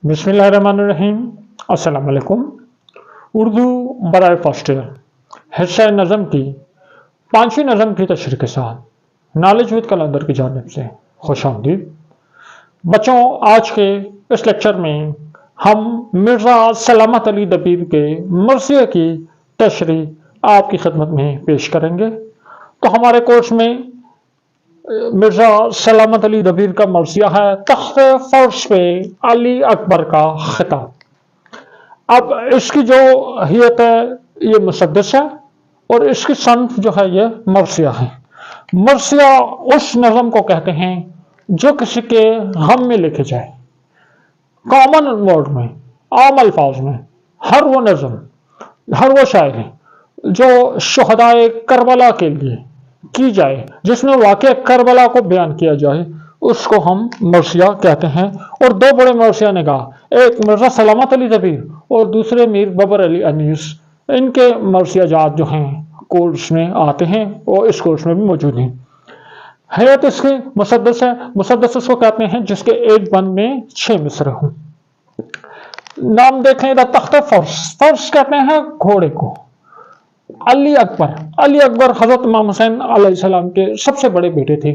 बिस्मिल्लाहिर्रहमानिर्रहीम। अस्सलाम वालेकुम। उर्दू बराए फर्स्ट ईयर हिस्सा नज़म की पांचवी नज़म की तशरीह के साथ नॉलेज विद कलंदर की जानिब से खुश आमदीद। बच्चों, आज के इस लेक्चर में हम मिर्ज़ा सलामत अली दबीर के मरसिया की तशरीह आपकी खिदमत में पेश करेंगे। तो हमारे कोर्स में मिर्ज़ा सलामत अली दबीर का मरसिया है तख्त फर्श पे अली अकबर का खिताब। अब इसकी जो हियत है ये मुसद्दस है और इसकी सनफ जो है ये मरसिया है। मरसिया उस नज़म को कहते हैं जो किसी के गम में लिखे जाए, कॉमन वर्ड में, आम अल्फाज में। हर वो नज़म, हर वो शायरी जो शुहदाए करबला के लिए की जाए, जिसमें वाक़या करबला को बयान किया जाए, उसको हम मरसिया कहते हैं। और दो बड़े मरसिया ने कहा, एक मिर्ज़ा सलामत अली दबीर और दूसरे मीर बबर अली अनीस। इनके मरसिया जात जो हैं कोर्स में आते हैं और इस कोर्स में भी मौजूद हैं। हैत इसकी मुसद्दस है। मुसद्दस उसको कहते हैं जिसके एक बंद में 6 मिसरे हों। नाम देखें इधर, तख्त फर्श। फर्श कहते हैं घोड़े को। अली अकबर हजरत इमाम हुसैन अलैहिस्सलाम के सबसे बड़े बेटे थे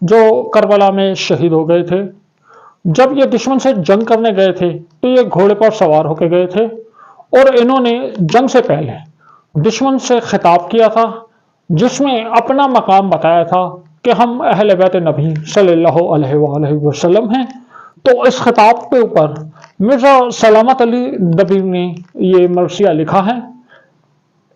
जो करबला में शहीद हो गए थे। जब ये दुश्मन से जंग करने गए थे तो ये घोड़े पर सवार होकर गए थे और इन्होंने जंग से पहले दुश्मन से खिताब किया था जिसमें अपना मकाम बताया था कि हम अहले बैत नबी सल्लल्लाहु अलैहि वसल्लम हैं। तो इस खिताब के ऊपर मिर्ज़ा सलामत अली दबीर ने ये मरसिया लिखा है।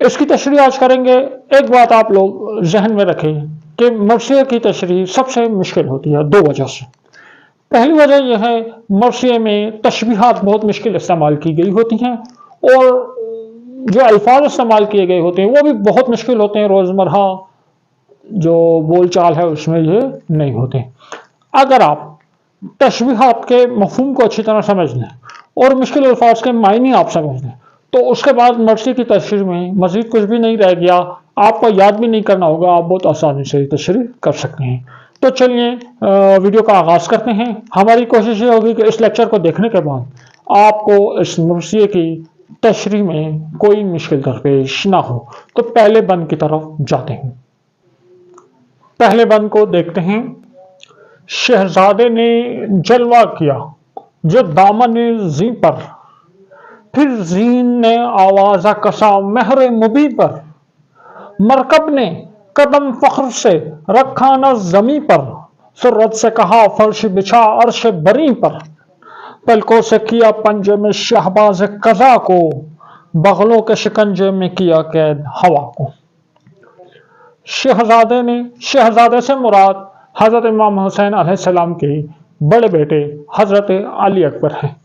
इसकी तशरीह आज करेंगे। एक बात आप लोग जहन में रखें कि मरसिया की तशरीह सबसे मुश्किल होती है दो वजह से। पहली वजह यह है, मरसिया में तशबीहात बहुत मुश्किल इस्तेमाल की गई होती हैं और जो अल्फाज इस्तेमाल किए गए होते हैं वो भी बहुत मुश्किल होते हैं। रोज़मर्रा जो बोलचाल है उसमें ये नहीं होते। अगर आप तशबीहात के मफहूम को अच्छी तरह समझ लें और मुश्किल अल्फाज के मायने आप समझ लें तो उसके बाद मरसिया की तशरीह में मजीद कुछ भी नहीं रह गया, आपको याद भी नहीं करना होगा, आप बहुत आसानी से तशरीह कर सकते हैं। तो चलिए वीडियो का आगाज करते हैं। हमारी कोशिश ये होगी कि इस लेक्चर को देखने के बाद आपको इस मरसिया की तशरीह में कोई मुश्किल दरपेश ना हो। तो पहले बंद की तरफ जाते हैं। पहले बंद को देखते हैं। शहजादे ने जलवा किया जो दामन जी पर, फिर जीन ने आवाज़ा कसा महर मुबी पर। मरकब ने कदम फख्र से रखा न जमी पर, सुर्रत से कहा फर्श बिछा अर्श बरी पर। पलकों से किया पंजे में शहबाज कजा को, बगलों के शिकंजे में किया कैद हवा को। शहजादे से मुराद हजरत इमाम हुसैन अलैहिस्सलाम के बड़े बेटे हजरत अली अकबर हैं।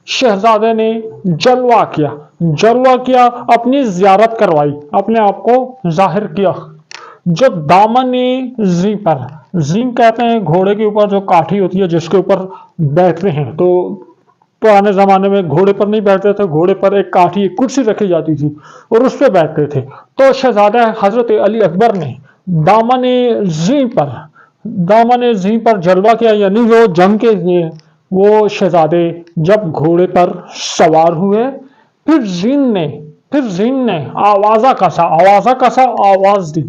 शहजादे ने जलवा किया, अपनी जियारत करवाई, अपने आप को जाहिर किया। जो दामन जी पर, जी कहते हैं घोड़े के ऊपर जो काठी होती है जिसके ऊपर बैठते हैं। तो पुराने जमाने में घोड़े पर नहीं बैठते थे, घोड़े पर एक काठी, एक कुर्सी रखी जाती थी और उस पर बैठते थे। तो शहजादा हजरत अली अकबर ने दामन जी पर जलवा किया, यानी वो जंग के लिए वो शहजादे जब घोड़े पर सवार हुए, फिर जीन ने आवाज़ा कसा आवाज दी।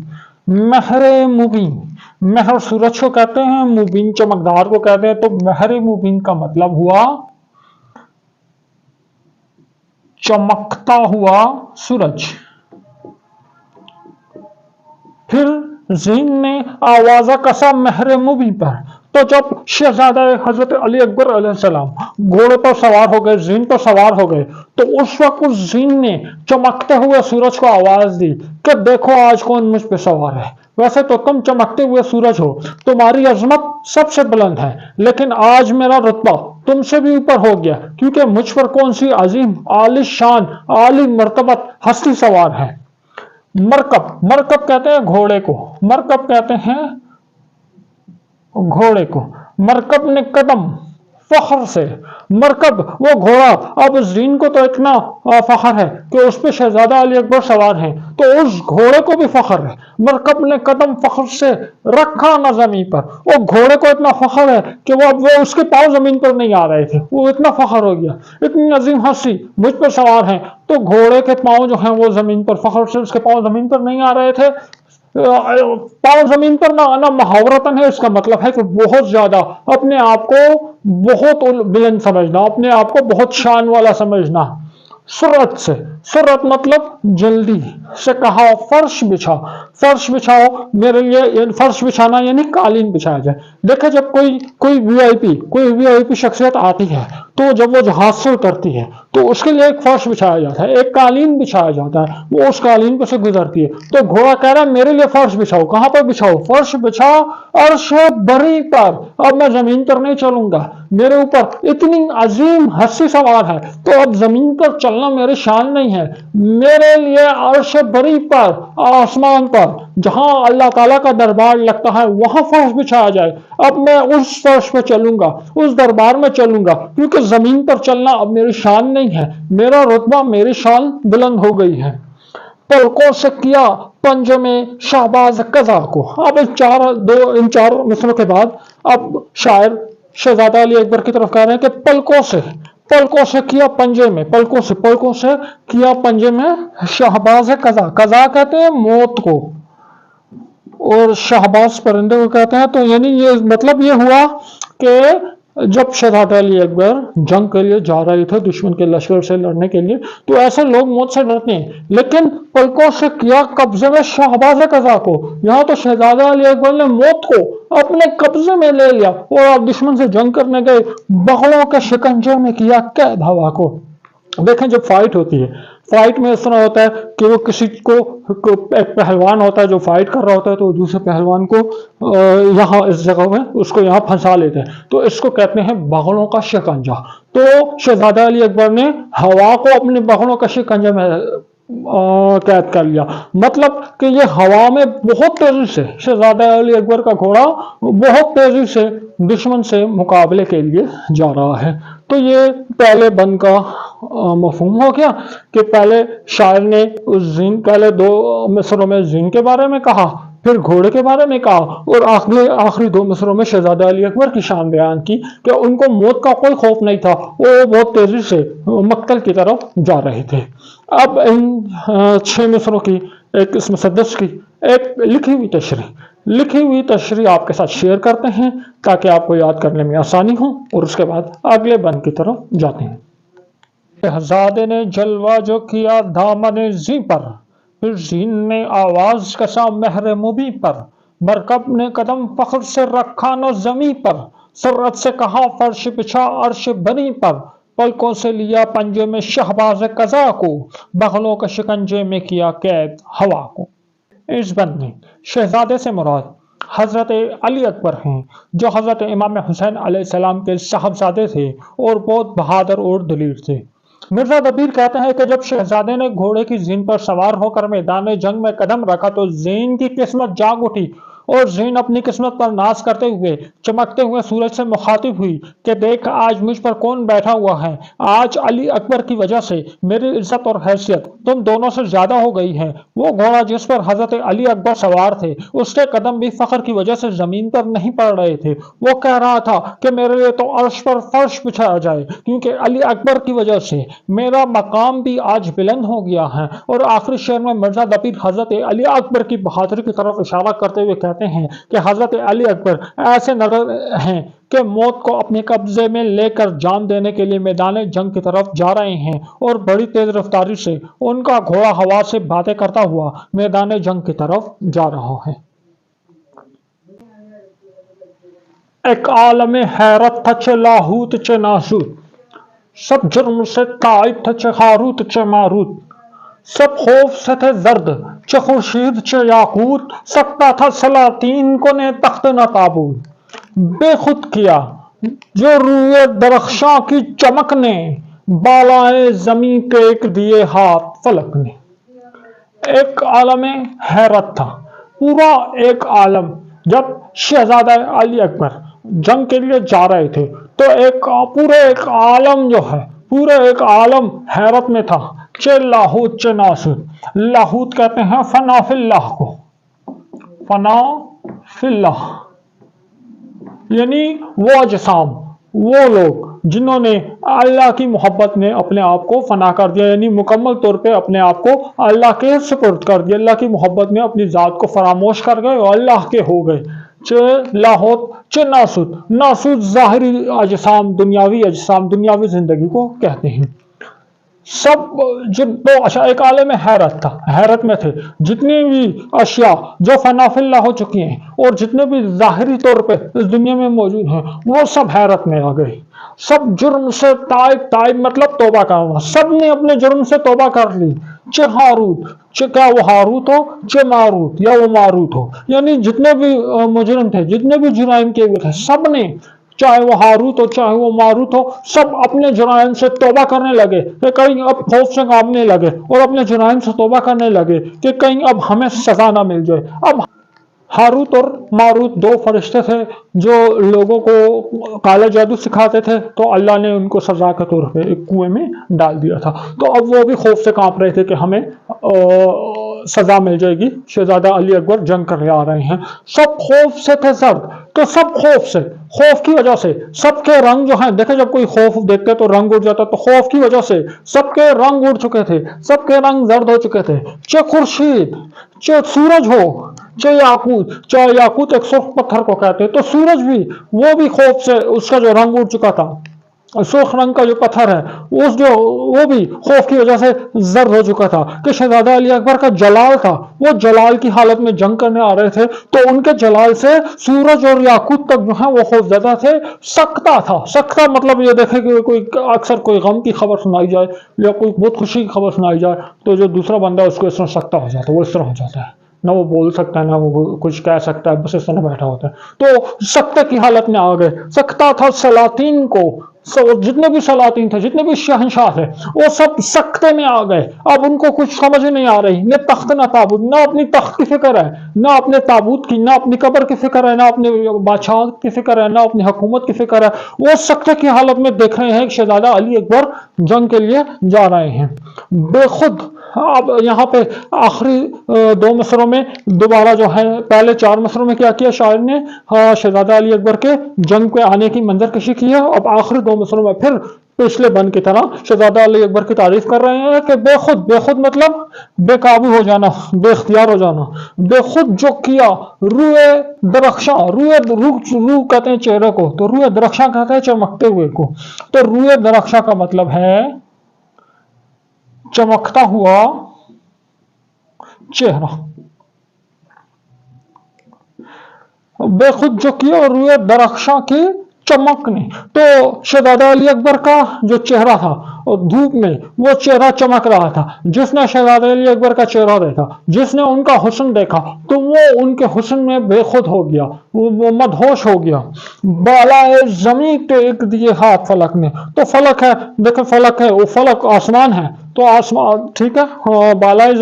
महर मुबीन, महर सूरज को कहते हैं, मुबीन चमकदार को कहते हैं। तो महर मुबीन का मतलब हुआ चमकता हुआ सूरज। फिर जीन ने आवाज़ा कसा महर मुबीन पर। तो जब शहजादा हजरत अली अकबर अलैहिस्सलाम घोड़े पर सवार हो गए, जीन पर सवार हो गए, तो उस वक्त उस जीन ने चमकते हुए सूरज को आवाज दी कि देखो आज कौन मुझ पे सवार है। वैसे तो तुम चमकते हुए सूरज हो, तुम्हारी अजमत सबसे बुलंद है, लेकिन आज मेरा रुतबा तुमसे भी ऊपर हो गया क्योंकि मुझ पर कौन सी अजीम आली शान आली मर्तबत हस्ती सवार है। मरकब कहते हैं घोड़े को, मरकब कहते हैं घोड़े को। मरकब ने कदम फख्र से। मरकब वो घोड़ा, अब जीन को तो इतना फख्र है कि उस पर शहजादा अली अकबर सवार हैं, तो उस घोड़े को भी फख्र है। मरकब ने कदम फख्र से रखा न जमीन पर, वो घोड़े को इतना फख्र है कि वो उसके पांव जमीन पर नहीं आ रहे थे, वो इतना फख्र हो गया, इतनी अजीम हस्ती मुझ पर सवार हैं, तो घोड़े के पांव जो हैं वो जमीन पर, फख्र से उसके पांव जमीन पर नहीं आ रहे थे। पांव जमीन पर ना आना मुहावरतन है, इसका मतलब है कि बहुत ज्यादा अपने आप को बहुत बुलंद समझना, अपने आप को बहुत शान वाला समझना। सुरत से, सुरत मतलब जल्दी से कहा फर्श बिछा, फर्श बिछाओ मेरे लिए, फर्श बिछाना यानी कालीन बिछाया जाए। देखो जब कोई वीआईपी शख्सियत आती है तो जब वो जहाज से उतरती है तो उसके लिए एक फर्श बिछाया जाता है, एक कालीन बिछाया जाता है, वो उस कालीन पर से गुजरती है। तो घोड़ा कह रहा है मेरे लिए फर्श बिछाओ। कहां पर बिछाओ? फर्श बिछा अर्श बरी पर, अब मैं जमीन पर नहीं चलूंगा, मेरे ऊपर इतनी अजीम हस्ती सवार है, तो अब जमीन पर चलना मेरी शान नहीं है, मेरे लिए अर्श बरी पर, आसमान पर जहां अल्लाह ताला का दरबार लगता है वहां फर्श बिछाया जाए। अब मैं उस फर्श पे चलूंगा, उस दरबार में चलूंगा, क्योंकि जमीन पर चलना अब मेरी शान नहीं है, मेरा रुतबा, मेरी शान बुलंद हो गई है। पलकों से किया पंजे में शाहबाज कजा को। अब इन चार मिसरों के बाद अब शायर शहजादा अली अकबर की तरफ कह रहे हैं कि पलकों से किया पंजे में, पलकों से किया पंजे में शाहबाज कजा। कजा कहते हैं मौत को और शाहबाज परिंदे को कहते हैं। तो यानी ये मतलब ये हुआ कि जब शहजादा अली अकबर जंग के लिए जा रहे थे दुश्मन के लश्कर से लड़ने के लिए, तो ऐसे लोग मौत से डरते हैं, लेकिन पलकों से किया कब्जे में शाहबाज कजा को, यहाँ तो शहजादा अली अकबर ने मौत को अपने कब्जे में ले लिया और आप दुश्मन से जंग करने गए, बगलों के शिकंजे में किया कैद हवा को। देखें जब फाइट होती है, फाइट में इस तरह होता है कि वो किसी को एक पहलवान होता है जो फाइट कर रहा होता है, तो दूसरे पहलवान को यहाँ इस जगह में उसको यहाँ फंसा लेते हैं, तो इसको कहते हैं बगलों का शिकंजा। तो शहजादा अली अकबर ने हवा को अपने बगलों का शिकंजा में कैद कर लिया। मतलब कि ये हवा में बहुत तेजी से शहजादा अली अकबर का घोड़ा बहुत तेजी से दुश्मन से मुकाबले के लिए जा रहा है। तो ये पहले बंद का मफहूम हो गया कि पहले शायर ने पहले दो मिसरों में जीन के बारे में कहा, फिर घोड़े के बारे में कहा, और आखिरी दो मिसरों में शहजादा अली अकबर की शान बयान की कि उनको मौत का कोई खौफ नहीं था, वो बहुत तेजी से मक्तल की तरफ जा रहे थे। अब इन 6 मिसरों की एक इस मुसद्दस की एक लिखी हुई तशरीह आपके साथ शेयर करते हैं ताकि आपको याद करने में आसानी हो, और उसके बाद अगले बंद की तरफ जाते हैं। शहजादे ने जलवा जो किया दामन जी पर, फिर जीन ने आवाज कसा महर मुबी पर, मरकब ने कदम फख्र से रखा न जमी पर, सुर्रत से कहा फर्श बिछा अर्श बनी पर, पलकों से लिया पंजे में शहबाज कजा को, बगलों के शिकंजे में किया कैद हवा को। इस बंद में शहजादे से मुराद हजरत अली अकबर हैं, जो हजरत इमाम हुसैन अलैहिस्सलाम के साहबजादे थे और बहुत बहादुर और दलीर थे। मिर्जा दबीर कहते हैं कि जब शहजादे ने घोड़े की जीन पर सवार होकर मैदान जंग में कदम रखा तो जीन की किस्मत जाग उठी और जीन अपनी किस्मत पर नाज करते हुए चमकते हुए सूरज से मुखातिब हुई कि देख आज मुझ पर कौन बैठा हुआ है, आज अली अकबर की वजह से मेरी इज्जत और हैसियत तुम दोनों से ज्यादा हो गई है। वो घोड़ा जिस पर हजरत अली अकबर सवार थे उसके कदम भी फख्र की वजह से जमीन पर नहीं पड़ रहे थे। वो कह रहा था कि मेरे लिए तो अर्श पर फर्श बिछाया जाए, क्योंकि अली अकबर की वजह से मेरा मकाम भी आज बुलंद हो गया है। और आखिरी शेर में मिर्जा दबीर हजरत अली अकबर की बहादुरी की तरफ इशारा करते हुए कहते हैं कि हजरत अली अकबर ऐसे नजर हैं कि मौत को अपने कब्जे में लेकर जान देने के लिए मैदान जंग की तरफ जा रहे हैं, और बड़ी तेज रफ्तारी से उनका घोड़ा हवा से बातें करता हुआ मैदान जंग की तरफ जा रहा है। एक आलम हैरत था चे लाहूत चे नासूत, सब जुर्म से ताइब था चे हारूत चे मारूत, सब खौफ से थे जर्द चे खुर्शीद चे याकूत, सकता था सलातीन को ने तख्त न ताबूत, बेखुद किया जो रूए दरख्शां की चमक ने, बालाए जमी टेक दिए हाथ फलक ने। एक आलम हैरत था, पूरा एक आलम। जब शहजादा अली अकबर जंग के लिए जा रहे थे تو پورے ایک عالم جو ہے، پورے ایک عالم حیرت میں تھا، چے لاہوت چے ناسوت۔ لاہوت کہتے ہیں فنا فی اللہ کو، فنا فی اللہ، یعنی وہ اجسام، وہ لوگ جنہوں نے اللہ کی محبت میں اپنے آپ کو فنا کر دیا، یعنی مکمل طور پہ اپنے آپ کو اللہ کے سپرد کر دیا، اللہ کی محبت میں اپنی ذات کو فراموش کر گئے اور اللہ کے ہو گئے۔ چے لاہوت چے ناسوت، ناسوت ظاہری اجسام، دنیاوی اجسام، دنیاوی زندگی کو کہتے ہیں۔ سب تو اچھا، ایک عالم حیرت تھا، حیرت میں تھے، جتنی بھی اشیاء جو فنا فی اللہ ہو چکی ہیں اور جتنے بھی ظاہری طور پہ اس دنیا میں موجود ہیں وہ سب حیرت میں آ گئے۔ سب جرم سے تائب مطلب توبہ کرنا، سب نے اپنے جرم سے توبہ کر لی۔ چے ہاروت، کیا وہ ہاروت ہو، چے ماروت یا وہ ماروت ہو، یعنی جتنے بھی مجرم تھے، جتنے بھی جرائم کیے ہوئے تھے، سب نے، چاہے وہ ہاروت ہو چاہے وہ ماروت ہو، سب اپنے جرائم سے توبہ کرنے لگے کہ کہیں اب خوف سے کانپنے لگے اور اپنے جرائم سے توبہ کرنے لگے کہ کہیں اب ہمیں سزا نہ مل جائے۔ اب ہاروت اور ماروت دو فرشتے تھے جو لوگوں کو کالا جادو سکھاتے تھے، تو اللہ نے ان کو سزا کے طور پہ ایک کنویں میں ڈال دیا تھا، تو اب وہ بھی خوف سے کانپ رہے تھے کہ ہمیں سزا مل جائے گی، شہزادہ علی اکبر جنگ کرنے آ رہے ہیں۔ سب خوف سے تھے سب، تو سب خوف سے، خوف کی وجہ سے سب کے رنگ جو ہیں، دیکھیں جب کوئی خوف دیکھتے تو رنگ اڑ جاتا، تو خوف کی وجہ سے سب کے رنگ اڑ چکے تھے، سب کے رنگ زرد ہو چکے تھے۔ چے خورشید، چے سورج ہو، چے یاقوت، چاہے یاقوت ایک سرخ پتھر کو کہتے تو سورج بھی، وہ بھی خوف سے اس کا جو رنگ اڑ چکا تھا، سرخ رنگ کا جو پتھر ہے وہ بھی خوف کی وجہ سے زرد ہو چکا تھا کہ شہزادہ علی اکبر کا جلال تھا، وہ جلال کی حالت میں جنگ کرنے آ رہے تھے، تو ان کے جلال سے سورج اور یاقوت تک جو ہے وہ خوف زدہ تھے۔ سکتہ تھا، سکتہ مطلب یہ دیکھیں کہ کوئی اکثر کوئی غم کی خبر سنائی جائے یا کوئی بہت خوشی کی خبر سنائی جائے تو جو دوسرا بندہ اس کو اس طرح سکتہ ہو جاتا ہے، وہ اس طرح ہو جاتا ہے، نہ وہ بول سکتا ہے نہ وہ کچھ کہہ سکتا ہے، بس اس طرح بیٹھا ہوتا ہے، تو سکتے کی حالت میں آ گئے۔ سکتہ تھا سلاطین کو، جتنے بھی سلاطین تھے، جتنے بھی شہنشاہ تھے، وہ سب سکتے میں آ گئے۔ اب ان کو کچھ سمجھ نہیں آ رہی، نہ تخت نہ تابوت، نہ اپنی تخت کی فکر ہے، نہ اپنے تابوت کی، نہ اپنی قبر کی فکر ہے، نہ اپنے بادشاہ کی فکر ہے، نہ اپنی حکومت کی فکر ہے۔ وہ سکتے کی حالت میں دیکھ رہے ہیں کہ شہزادہ علی اکبر جنگ کے لیے جا رہے ہیں بے خود۔ اب یہاں پہ آخری دو مصروں میں دوبارہ جو ہے، پہلے چار مصروں میں کیا کیا شاعر نے، شہزادہ علی اکبر کے جنگ پہ آنے کی منظر کشی کی ہے، اب آخری دو مصروں میں پھر پچھلے بند کی طرح شہزادہ علی اکبر کی تعریف کر رہے ہیں کہ بے خود، بے خود مطلب بے قابو ہو جانا، بے اختیار ہو جانا، بے خود جو کیا، روئے درخشاں، روح کہتے ہیں چہرے کو، تو روئے درخشاں کہتے ہیں چمکتے ہوئے کو، تو روئے درخشاں کا مطلب ہے چمکتا ہوا چہرہ، بے خود جو کیا اور روئے درخشاں کی چمک نے، تو شہزادہ علی اکبر کا جو چہرہ تھا اور دھوپ میں وہ چہرہ چمک رہا تھا، جس نے شہزادہ علی اکبر کا چہرہ دیکھا، جس نے ان کا حسن دیکھا، تو وہ ان کے حسن میں بے خود ہو گیا، وہ مدہوش ہو گیا۔ بالائے زمین ٹیک دیے ہاتھ فلک نے، تو فلک ہے، دیکھیں فلک ہے، وہ فلک آسمان ہے، تو آسمان ٹھیک ہے، بالائے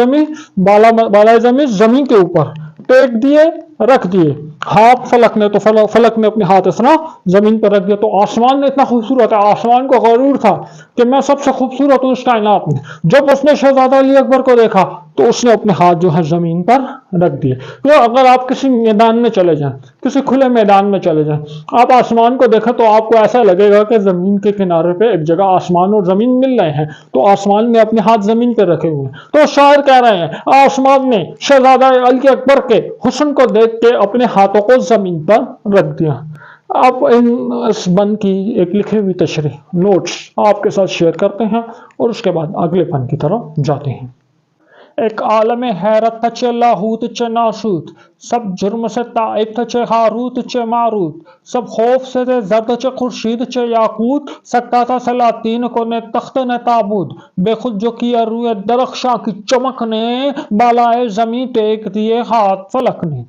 زمین زمین کے اوپر ٹیک دیے، رکھ دیے ہاتھ فلک نے، تو فلک نے اپنے ہاتھ اس طرح زمین پر رکھ دیا، تو آسمان نے اتنا خوبصورت ہے، آسمان کو غرور تھا کہ میں سب سے خوبصورت ہوں اس کائنات میں۔ جب اس نے شہزادہ علی اکبر کو دیکھا تو اس نے اپنے ہاتھ جو ہے زمین پر رکھ دیے۔ تو اگر آپ کسی میدان میں چلے جائیں، کسی کھلے میدان میں چلے جائیں، آپ آسمان کو دیکھیں تو آپ کو ایسا لگے گا کہ زمین کے کنارے پہ ایک جگہ آسمان اور زمین مل رہے ہیں، تو آسمان نے اپنے ہاتھ زمین پہ رکھے ہوئے ہیں۔ تو شاعر کہہ رہے ہیں آسمان نے شہزادہ علی اکبر کے حسن کو دیکھ کے اپنے ہاتھوں کو زمین پر رکھ دیا۔ آپ اس بند کی ایک لکھی ہوئی تشریح نوٹس آپ کے ساتھ شیئر کرتے ہیں اور اس کے بعد اگلے بند کی طرف جاتے ہیں۔ ایک عالم حیرت تھا چے لاہوت چے ناسوت، سب جرم سے تائب تھے چے ہاروت چے ماروت، سب خوف سے تھے زرد چے خورشید چے یاقوت، سکتا تھا سلاطین کو نے تخت نے تابوت، بے خود جو کیا روئے درخشاں کی چمک نے، بالائے زمین ٹیک دیے ہاتھ فلک نے۔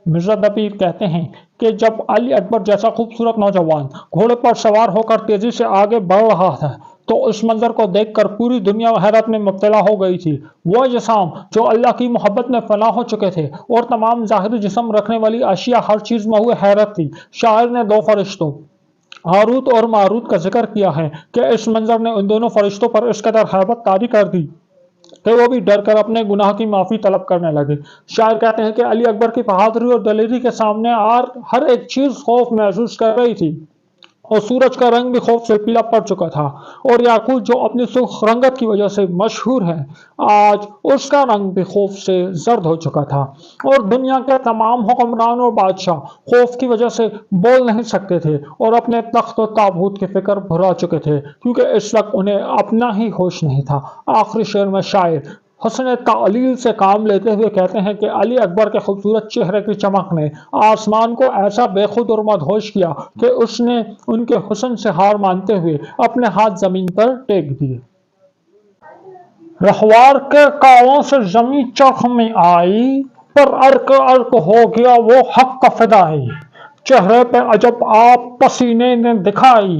مرزا دبیر کہتے ہیں کہ جب علی اکبر جیسا خوبصورت نوجوان گھوڑے پر سوار ہو کر تیزی سے آگے بڑھ رہا تھا तो उस मंजर को देखकर पूरी दुनिया हैरत में मुब्तला हो गई थी। वो जिस्म जो अल्लाह की मोहब्बत में फना हो चुके थे और तमाम ज़ाहिरी जिस्म रखने वाली अशिया हर चीज़ में हुए हैरत थी। शायर ने दो फरिश्तों हारूत और मारूत का जिक्र किया है कि इस मंजर ने उन दोनों फरिश्तों पर इस कदर हैबत तारी कर दी कि वो भी डर कर अपने गुनाह की माफ़ी तलब करने लगे। शायर कहते हैं कि अली अकबर की बहादुरी और दलेरी के सामने हर एक चीज़ खौफ महसूस कर रही थी और सूरज का रंग भी खौफ से पीला पड़ चुका था और याकूत जो अपनी सुर्ख रंगत की वजह से मशहूर है, आज उसका रंग भी खौफ से जर्द हो चुका था और दुनिया के तमाम हुक्मरान और बादशाह खौफ की वजह से बोल नहीं सकते थे और अपने तख्त और ताबूत की फिक्र भुला चुके थे क्योंकि इस वक्त उन्हें अपना ही होश नहीं था। आखिरी शेर में शायर हसन तालील से काम लेते हुए कहते हैं कि अली अकबर के खूबसूरत चेहरे की चमक ने आसमान को ऐसा बेखुद और मदहोश किया कि उसने उनके हुस्न से हार मानते हुए अपने हाथ जमीन पर टेक दिए। रहवार के कावों से जमीन चरख में आई, पर अर्क अर्क हो गया वो हक का फिदाई। चेहरे पे अजब आप पसीने ने दिखाई,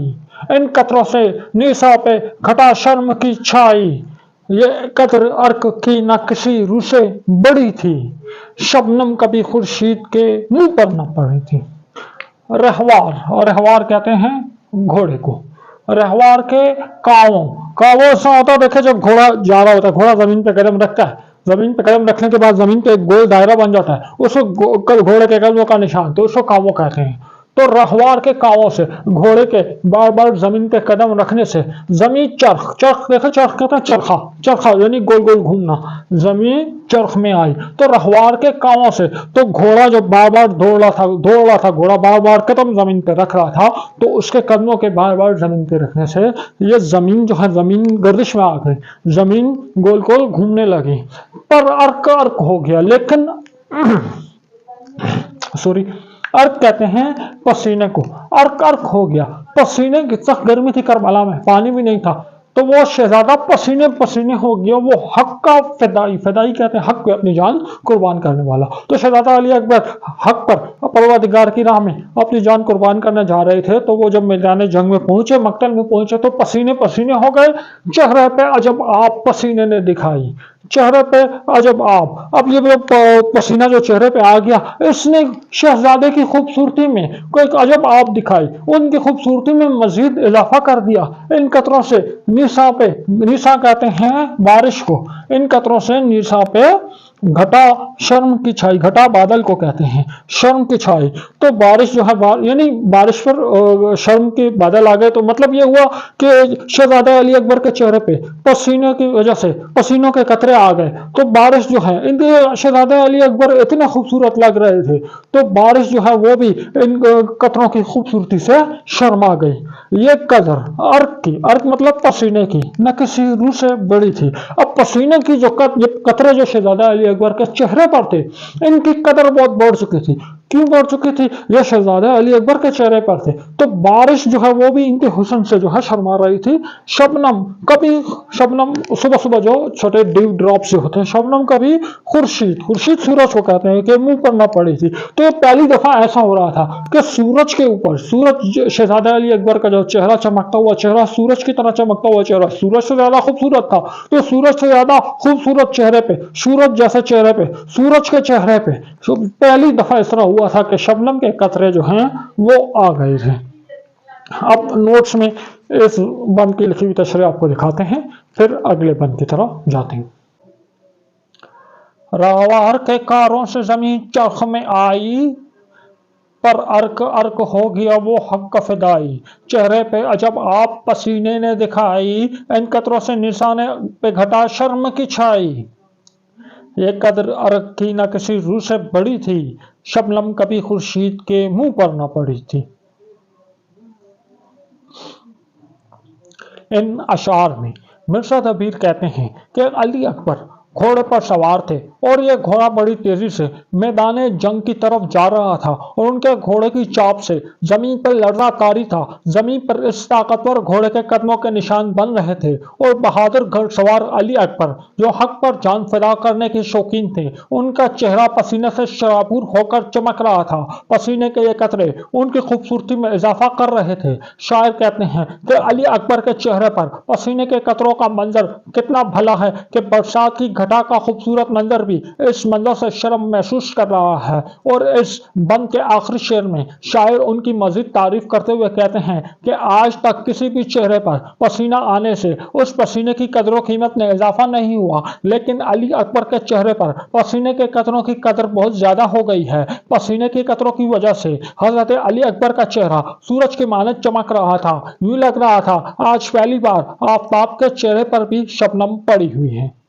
इन कतरों से निसा पे घटा शर्म की छाई। ये कदर अर्क की न किसी रूह से बड़ी थी, शबनम कभी खुर्शीद के मुंह पर न पड़ी थी। रहवार, और रहवार कहते हैं घोड़े को। रहवार के कावों से होता है, देखे जब घोड़ा जा रहा होता है, घोड़ा जमीन पे कदम रखता है, जमीन पे कदम रखने के बाद जमीन पे एक गोल दायरा बन जाता है, उसको घोड़े के कदमों का निशान, तो उसको कावों कहते हैं। तो रहवार के कावों से, घोड़े के बार बार जमीन पे कदम रखने से जमीन चरख, चरख देखो, चरख कहते हैं चरखा, चरखा यानी गोल गोल घूमना, जमीन चरख में आई। तो रहवार के कावों से, तो घोड़ा जो बार बार दौड़ रहा था, घोड़ा बार बार कदम जमीन पे रख रहा था, तो उसके कदमों के बार बार जमीन पे रखने से ये जमीन जो है, जमीन गर्दिश में आ गई, जमीन गोल गोल घूमने लगी। पर अर्क अर्क हो गया, लेकिन सॉरी, अर्क कहते हैं पसीने को, अर्क अर्क हो गया। पसीने की सख्त गर्मी थी करबला में, पानी भी नहीं था, तो वो शहजादा पसीने पसीने हो गया, वो हक का फिदाई, फिदाई कहते हैं हक पे अपनी जान कुर्बान करने वाला। तो शहजादा अली अकबर हक पर परवरदिगार की राह में अपनी जान कुर्बान करने जा रहे थे, तो वो जब मैदान जंग में पहुंचे, मक्तल में पहुंचे, तो पसीने पसीने हो गए। चेहरे पे अजब आप पसीने ने दिखाई, चेहरे पे अजब आप। अब ये पसीना जो चेहरे पे आ गया, इसने शहजादे की खूबसूरती में कोई अजब आप दिखाई, उनकी खूबसूरती में मजीद इजाफा कर दिया। इन कतरों से निशा पे, निशा कहते हैं बारिश को, इन कतरों से निशा पे घटा शर्म की छाई, घटा बादल को कहते हैं, शर्म की छाई। तो बारिश जो है, यानी बारिश पर शर्म के बादल आ गए, तो मतलब ये हुआ कि शहजादा अली अकबर के चेहरे पे पसीने की वजह से पसीनों के कतरे आ गए। तो बारिश जो है, इनके शहजादा अली अकबर इतने खूबसूरत लग रहे थे, तो बारिश जो है वो भी इन कतरों की खूबसूरती से शर्मा गई। ये कदर अर्क की, अर्क मतलब पसीने की, न किसी रूह से बड़ी थी। अब पसीने की जो कतरे जो शहजादा अली अकबर के चेहरे पर थे, इनकी कदर बहुत बढ़ चुकी थी। क्यों बढ़ चुकी थी? यह शहजादा अली अकबर के चेहरे पर थे, तो बारिश जो है वो भी इनके हुस्न से जो है शर्मा रही थी। शबनम, कभी शबनम सुबह सुबह जो छोटे ड्यू ड्रॉप से होते हैं, शबनम कभी खुर्शीद, खुर्शीद सूरज को कहते हैं, कि मुंह पर न पड़ी थी। तो ये पहली दफा ऐसा हो रहा था कि सूरज के ऊपर, सूरज, शहजादा अली अकबर का जो चेहरा, चमकता हुआ चेहरा, सूरज की तरह चमकता हुआ चेहरा, सूरज से ज्यादा खूबसूरत था, तो सूरज से ज्यादा खूबसूरत चेहरे पे, सूरज जैसे चेहरे पे, सूरज के चेहरे पे पहली दफा इस तरह हुआ था कि शबनम के कतरे जो हैं वो आ गए थे। अब नोट्स में इस बंद की लिखी हुई तशरीह आपको दिखाते हैं, फिर अगले बंद की तरफ जाते हैं। रावार के कारों से जमीन चरख में आई, पर अर्क अर्क हो गया वो हक का फिदाई। चेहरे पे अजब आप पसीने ने दिखाई, इन कतरों से निशाने पे घटा शर्म की छाई। ये कदर अर्क की न किसी रूह से बड़ी थी, शबनम कभी खुर्शीद के मुंह पर न पड़ी थी। इन अशार में मिर्जा दबीर कहते हैं कि अली अकबर घोड़े पर सवार थे और ये घोड़ा बड़ी तेजी से मैदान जंग की तरफ जा रहा था और उनके घोड़े की चाप से जमीन पर लड़ाकारी था। जमीन पर इस ताकतवर घोड़े के कदमों के निशान बन रहे थे और बहादुर घुड़सवार अली अकबर, जो हक पर जान फिदा करने के शौकीन थे, उनका चेहरा पसीने से शराबूर होकर चमक रहा था। पसीने के ये कतरे उनकी खूबसूरती में इजाफा कर रहे थे। शायर कहते हैं कि अली अकबर के चेहरे पर पसीने के कतरों का मंजर कितना भला है कि बरसात की घटा का खूबसूरत मंजर भी इस मंजर से शर्म महसूस कर रहा है। और इस बंद के आखिरी शेर में शायर उनकी मजीद तारीफ करते हुए कहते हैं कि आज तक किसी भी चेहरे पर पसीना आने से उस पसीने की कदर कीमत में इजाफा नहीं हुआ, लेकिन अली अकबर के चेहरे पर पसीने के कतरों की कदर बहुत ज्यादा हो गई है। पसीने के कतरों की वजह से हजरत अली अकबर का चेहरा सूरज के मानद चमक रहा था। यूं लग रहा था आज पहली बार आफताब के चेहरे पर भी शबनम पड़ी हुई है।